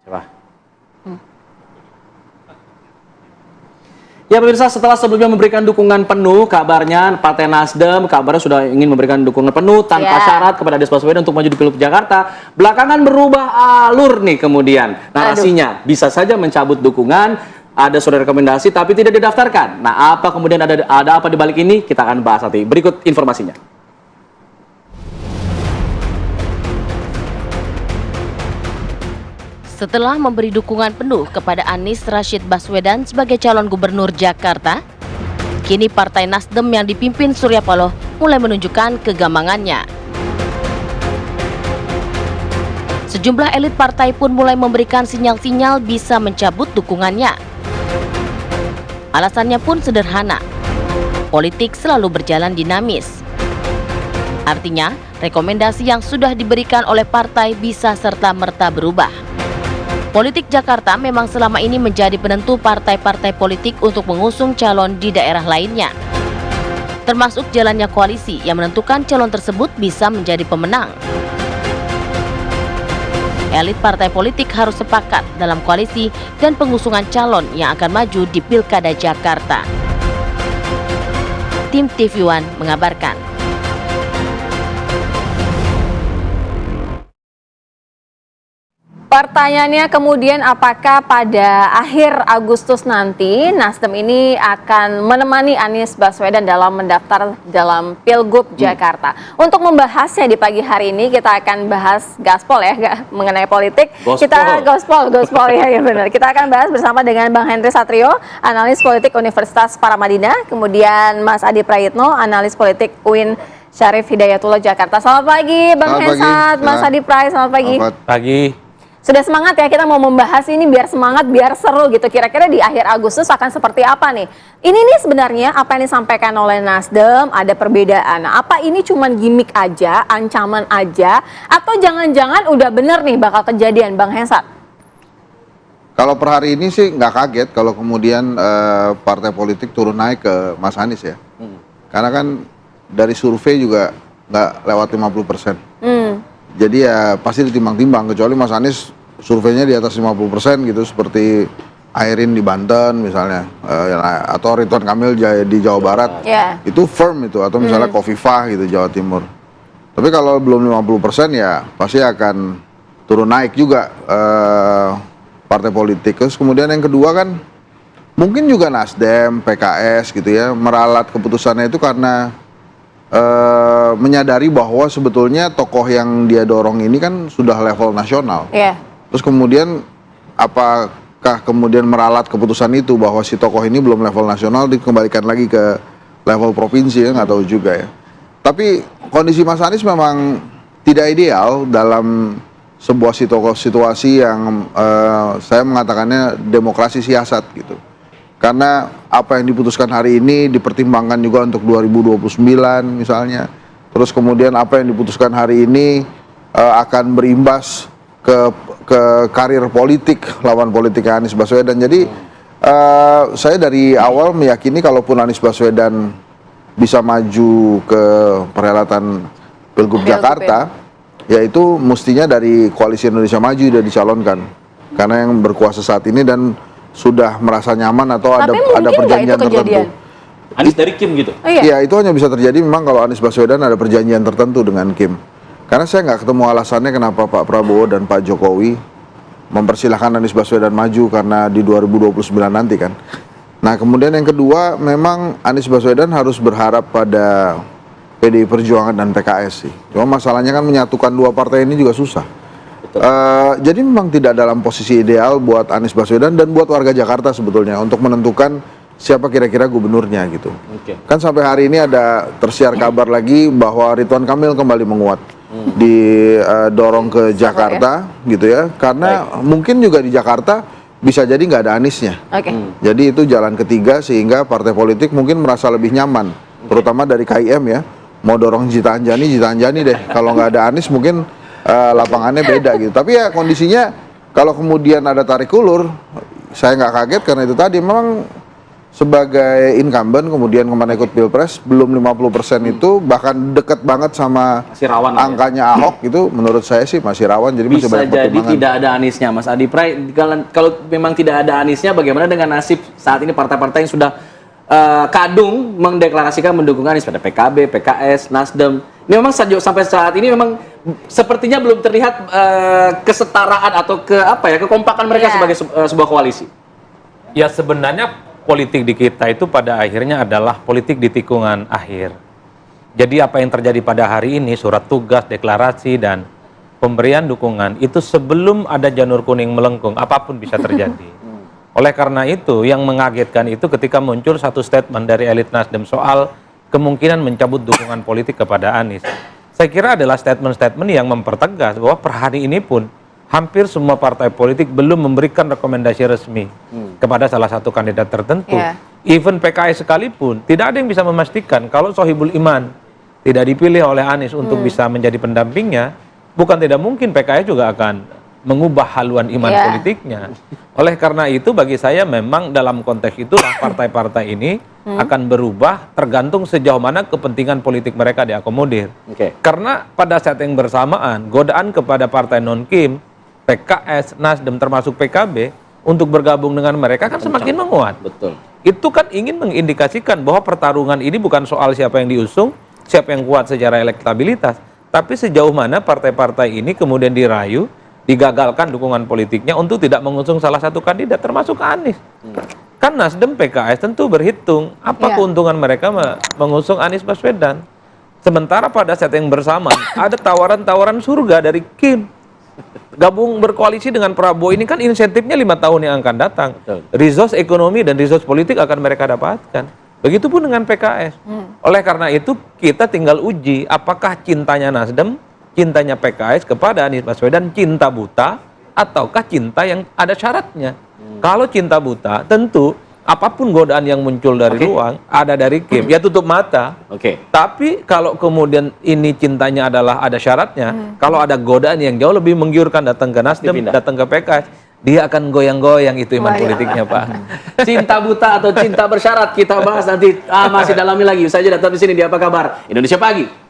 Coba. Ya pemirsa, setelah sebelumnya memberikan dukungan penuh, kabarnya Partai Nasdem kabarnya sudah ingin memberikan dukungan penuh tanpa syarat kepada Anies Baswedan untuk maju di Pilgub Jakarta. Belakangan berubah alur nih kemudian. Narasinya bisa saja mencabut dukungan, ada surat rekomendasi tapi tidak didaftarkan. Nah, apa kemudian ada apa di balik ini? Kita akan bahas nanti. Berikut informasinya. Setelah memberi dukungan penuh kepada Anies Rashid Baswedan sebagai calon gubernur Jakarta, kini Partai Nasdem yang dipimpin Surya Paloh mulai menunjukkan kegambangannya. Sejumlah elit partai pun mulai memberikan sinyal-sinyal bisa mencabut dukungannya. Alasannya pun sederhana, politik selalu berjalan dinamis. Artinya, rekomendasi yang sudah diberikan oleh partai bisa serta-merta berubah. Politik Jakarta memang selama ini menjadi penentu partai-partai politik untuk mengusung calon di daerah lainnya. Termasuk jalannya koalisi yang menentukan calon tersebut bisa menjadi pemenang. Elit partai politik harus sepakat dalam koalisi dan pengusungan calon yang akan maju di Pilkada Jakarta. Tim TV One mengabarkan. Pertanyaannya kemudian apakah pada akhir Agustus nanti Nasdem ini akan menemani Anies Baswedan dalam mendaftar dalam Pilgub Jakarta. Untuk membahasnya di pagi hari ini kita akan bahas gaspol ya mengenai politik. Kita gospel ya benar. Kita akan bahas bersama dengan Bang Henry Satrio, analis politik Universitas Paramadina, kemudian Mas Adi Prayitno, analis politik UIN Syarif Hidayatullah Jakarta. Selamat pagi Bang Hensat, Mas Adi Pray, selamat pagi. Selamat pagi. Sudah semangat ya kita mau membahas ini biar semangat, biar seru gitu. Kira-kira di akhir Agustus akan seperti apa nih? Ini nih sebenarnya apa yang disampaikan oleh Nasdem ada perbedaan. Nah, apa ini cuman gimmick aja, ancaman aja, atau jangan-jangan udah bener nih bakal kejadian, Bang Hensat? Kalau per hari ini sih nggak kaget kalau kemudian partai politik turun naik ke Mas Anies ya. Karena kan dari survei juga nggak lewat 50%. Jadi ya pasti ditimbang-timbang, kecuali Mas Anies surveinya di atas 50% gitu, seperti Airin di Banten misalnya, atau Ridwan Kamil di Jawa Barat, itu firm itu, atau misalnya Khofifah gitu Jawa Timur. Tapi kalau belum 50% ya pasti akan turun naik juga partai politik. Terus kemudian yang kedua kan mungkin juga Nasdem, PKS gitu ya, meralat keputusannya itu karena menyadari bahwa sebetulnya tokoh yang dia dorong ini kan sudah level nasional. Terus kemudian apakah kemudian meralat keputusan itu bahwa si tokoh ini belum level nasional dikembalikan lagi ke level provinsi ya, nggak tahu juga ya. Tapi kondisi Mas Anies memang tidak ideal dalam sebuah situasi yang saya mengatakannya demokrasi siasat gitu. Karena apa yang diputuskan hari ini dipertimbangkan juga untuk 2029 misalnya. Terus kemudian apa yang diputuskan hari ini akan berimbas ke karir politik, lawan politik Anies Baswedan. Jadi saya dari awal meyakini kalaupun Anies Baswedan bisa maju ke perhelatan Pilgub Jakarta, yaitu mestinya dari Koalisi Indonesia Maju dia dicalonkan. Karena yang berkuasa saat ini dan sudah merasa nyaman atau ada perjanjian tertentu. Anies dari Kim gitu? Iya, itu hanya bisa terjadi memang kalau Anies Baswedan ada perjanjian tertentu dengan Kim. Karena saya nggak ketemu alasannya kenapa Pak Prabowo dan Pak Jokowi mempersilahkan Anies Baswedan maju karena di 2029 nanti kan. Nah kemudian yang kedua memang Anies Baswedan harus berharap pada PDI Perjuangan dan PKS sih. Cuma masalahnya kan menyatukan dua partai ini juga susah. Jadi memang tidak dalam posisi ideal buat Anies Baswedan dan buat warga Jakarta sebetulnya untuk menentukan siapa kira-kira gubernurnya gitu. Kan sampai hari ini ada tersiar kabar lagi bahwa Ridwan Kamil kembali menguat, didorong ke Jakarta gitu ya, karena mungkin juga di Jakarta bisa jadi nggak ada Aniesnya. Jadi itu jalan ketiga sehingga partai politik mungkin merasa lebih nyaman, terutama dari KIM ya, mau dorong Zita Anjani deh. Kalau nggak ada Anies mungkin lapangannya beda gitu. Tapi ya kondisinya kalau kemudian ada tarik ulur, saya nggak kaget karena itu tadi memang sebagai incumbent kemudian kemana ikut pilpres belum 50% itu bahkan deket banget sama Masih rawan lah ya. angkanya Ahok itu menurut saya sih masih rawan, jadi masih Bisa banyak jadi pertimbangan. tidak ada Aniesnya, Mas Adi Pray. Kalau memang tidak ada Aniesnya, bagaimana dengan nasib saat ini partai-partai yang sudah kadung mendeklarasikan mendukung Anies, pada PKB, PKS, Nasdem. Ini memang sampai saat ini memang sepertinya belum terlihat kesetaraan atau kekompakan mereka sebagai sebuah koalisi. Ya sebenarnya politik di kita itu pada akhirnya adalah politik di tikungan akhir. Jadi apa yang terjadi pada hari ini, surat tugas, deklarasi, dan pemberian dukungan, itu sebelum ada janur kuning melengkung, apapun bisa terjadi. Oleh karena itu, yang mengagetkan itu ketika muncul satu statement dari elit Nasdem soal kemungkinan mencabut dukungan politik kepada Anies. Saya kira adalah statement-statement yang mempertegas bahwa per hari ini pun hampir semua partai politik belum memberikan rekomendasi resmi kepada salah satu kandidat tertentu. Even PKS sekalipun, tidak ada yang bisa memastikan kalau Sohibul Iman tidak dipilih oleh Anies untuk bisa menjadi pendampingnya, bukan tidak mungkin PKS juga akan mengubah haluan iman politiknya. Oleh karena itu, bagi saya memang dalam konteks itulah partai-partai ini akan berubah tergantung sejauh mana kepentingan politik mereka diakomodir. Karena pada saat yang bersamaan, godaan kepada partai non-Kim, PKS, Nasdem termasuk PKB untuk bergabung dengan mereka kan semakin menguat. Betul. Itu kan ingin mengindikasikan bahwa pertarungan ini bukan soal siapa yang diusung, siapa yang kuat secara elektabilitas, tapi sejauh mana partai-partai ini kemudian dirayu, digagalkan dukungan politiknya untuk tidak mengusung salah satu kandidat termasuk Anies. Kan Nasdem, PKS tentu berhitung apa keuntungan mereka mengusung Anies Baswedan. Sementara pada saat yang bersamaan ada tawaran-tawaran surga dari Kim. Gabung berkoalisi dengan Prabowo ini kan insentifnya 5 tahun yang akan datang. Resource ekonomi dan resource politik akan mereka dapatkan. Begitupun dengan PKS. Oleh karena itu kita tinggal uji apakah cintanya Nasdem, cintanya PKS kepada Anies Baswedan cinta buta ataukah cinta yang ada syaratnya. Kalau cinta buta tentu apapun godaan yang muncul dari ruang, ada dari Kim, ya tutup mata. Tapi kalau kemudian ini cintanya adalah ada syaratnya, kalau ada godaan yang jauh lebih menggiurkan datang ke Nasdem, datang ke PKS, dia akan goyang-goyang itu iman politiknya, Pak. Cinta buta atau cinta bersyarat kita bahas nanti masih dalami lagi. Usai jeda, tetap di sini di Apa Kabar Indonesia Pagi.